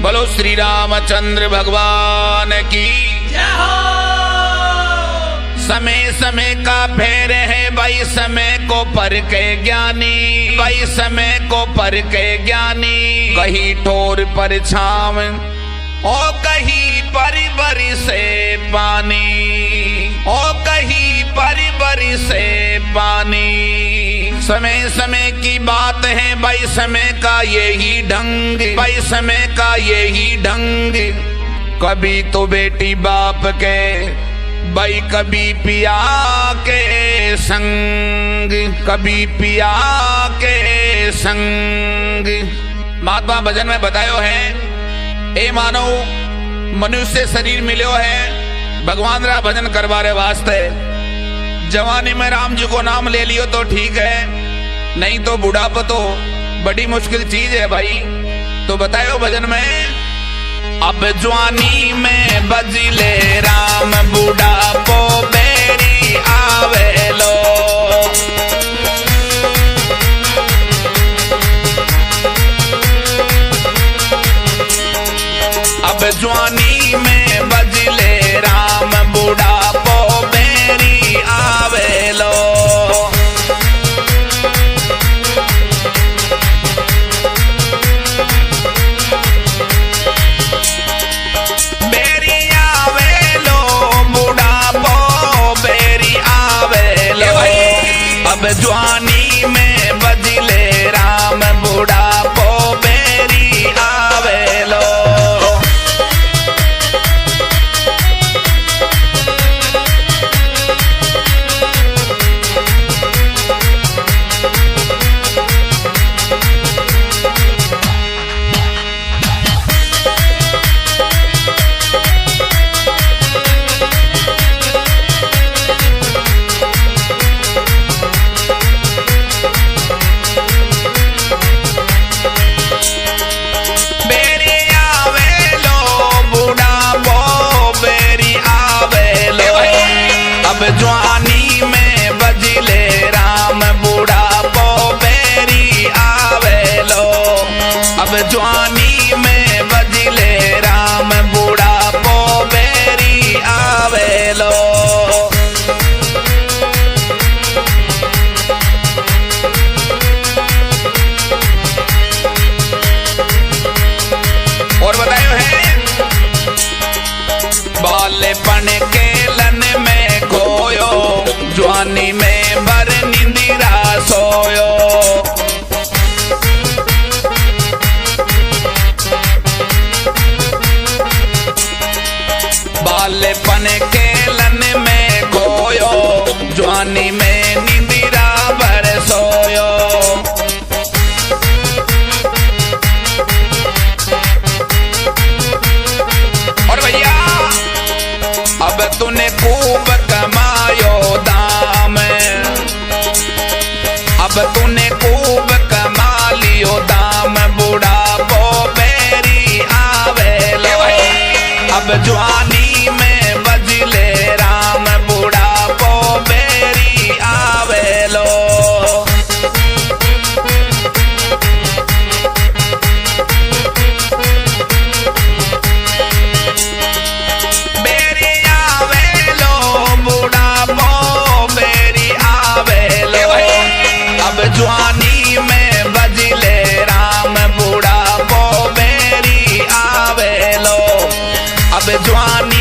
बोलो श्री रामचंद्र भगवान की जय हो। समय समय का फेर है भाई, समय को परखे ज्ञानी, भाई समय को परखे ज्ञानी। कहीं ठोर पर छाव ओ कहीं बरी बरी से पानी, ओ कहीं बरी बरी से पानी। समय समय की बात है भाई, समय का यही ढंग, भाई समय का यही ढंग। कभी तो बेटी बाप के, भाई कभी पिया के संग, कभी पिया के संग। महात्मा भजन में बतायो है, ए मानव मनुष्य शरीर मिलो है भगवान रा भजन करवारे वास्ते। जवानी में राम जी को नाम ले लियो तो ठीक है, नहीं तो बुढ़ापा तो बड़ी मुश्किल चीज है भाई। तो बतायो भजन में, अब जवानी में बजले राम, बुढ़ापो बेरी आवे लो। अब जवानी में बजले राम, बुढ़ापो बेरी आवे लो। बेरी आवे लो, बुढ़ापो बेरी आवे लो। अब जवानी में बजले राम, बुढ़ापो बेरी आवे लो। अब जवानी में बजले राम, बुढ़ापो बेरी आवे लो। अब जवानी में बजले राम, बुढ़ापो बेरी आवे लो। और बतायो है, बालेपन के लन में खोयो, जवानी में बर निंदिरा सोयो। बालेपन के लन में खोयो, जवानी में निंदिरा बर सोयो। और भैया अब तूने खूब कमायो दाम, अब तूने खूब कमा लियो दाम, बुढ़ापो बेरी आवे लो। अब जवानी में बजले राम, बुढ़ापो बेरी आवे लो। अब जवानी में बजले राम, बुढ़ापो बेरी आवे लो। अब जवानी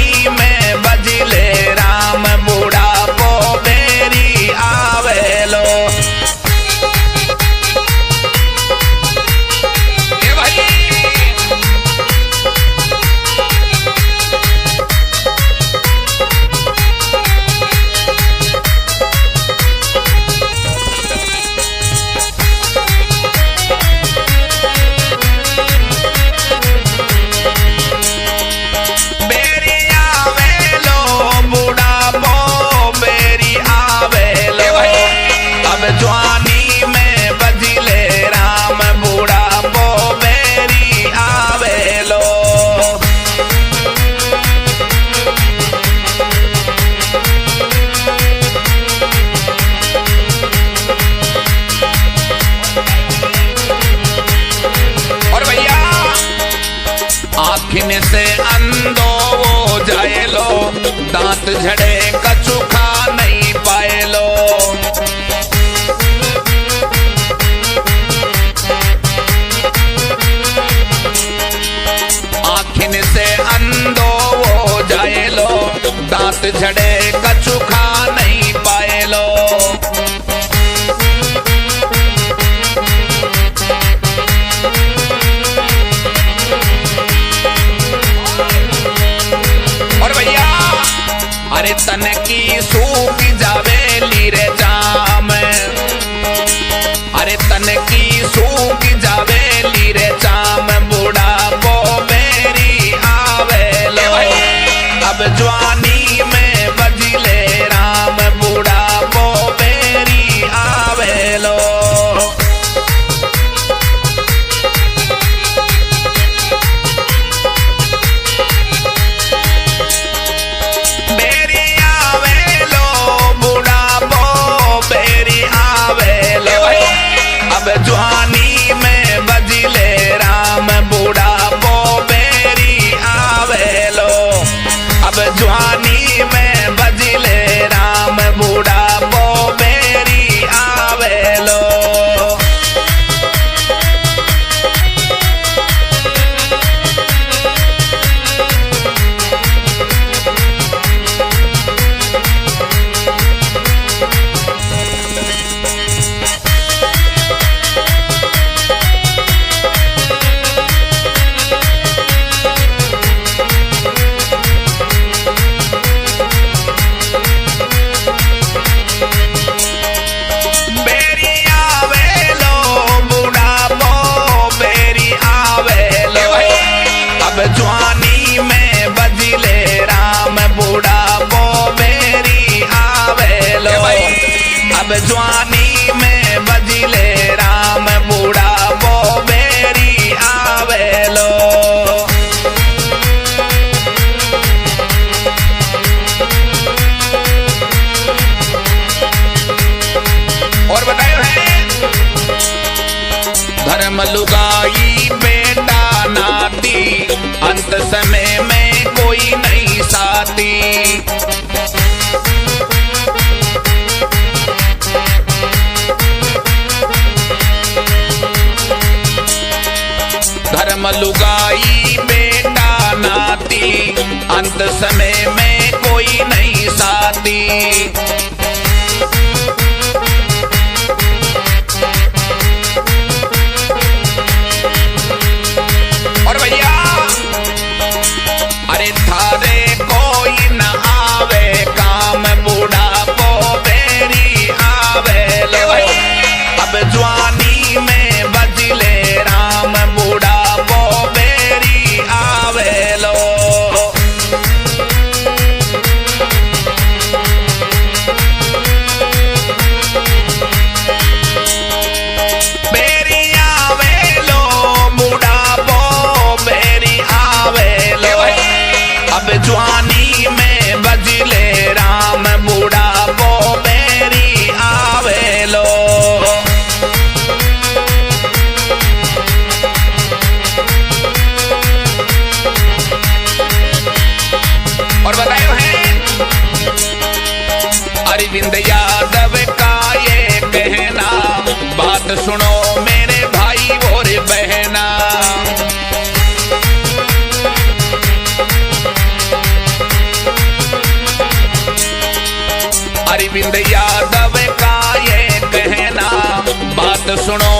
दांत झड़े कछु खा नहीं पाए लो। आँखिन से अंधो हो जाए लो, दांत झड़े कछु खा नहीं पाए लो। और भैया अरे तन की सूख जावे लीरे जाम, अरे तन की सूख जावे लीरे जाम, बूढ़ा को बेरी आवे लो। अब जवानी में बजले राम, बूढ़ा को बेरी आवे लो। बेरी आवे लो, बूढ़ा को बेरी आवे लो। अब जवानी में बजले राम, बूढ़ा को बेरी आवे लो। अब जवानी में बजले राम, बूढ़ा को बेरी आवे लो। बेरी आवे लो, बूढ़ा को बेरी आवे लो। अब जवानी में बजले राम, बूढ़ा को बेरी आवे लो। अब जवानी में बजले राम, बूढ़ा को बेरी आवे लो। और बतायो है धर्म लुगाई बेटा नाती, अंत समय में कोई नहीं साथी। धर्म लुगाई बेटा नाती, अंत समय में कोई नहीं साथी। और भैया अरे थारे कोई न आवे काम, बूढ़ा को बेरी आवे लो। अब जवानी में बजले राम, बूढ़ा को बेरी आवे लो। बेरी आवे लो, बूढ़ा को बेरी आवे लो। अब जवानी में बजले राम, बूढ़ा को बेरी आवे लो। और बतायो है अरविंद यादव का ये कहना, बात सुनो मेरे भाई और बहना। अरविंद यादव का ये कहना, बात सुनो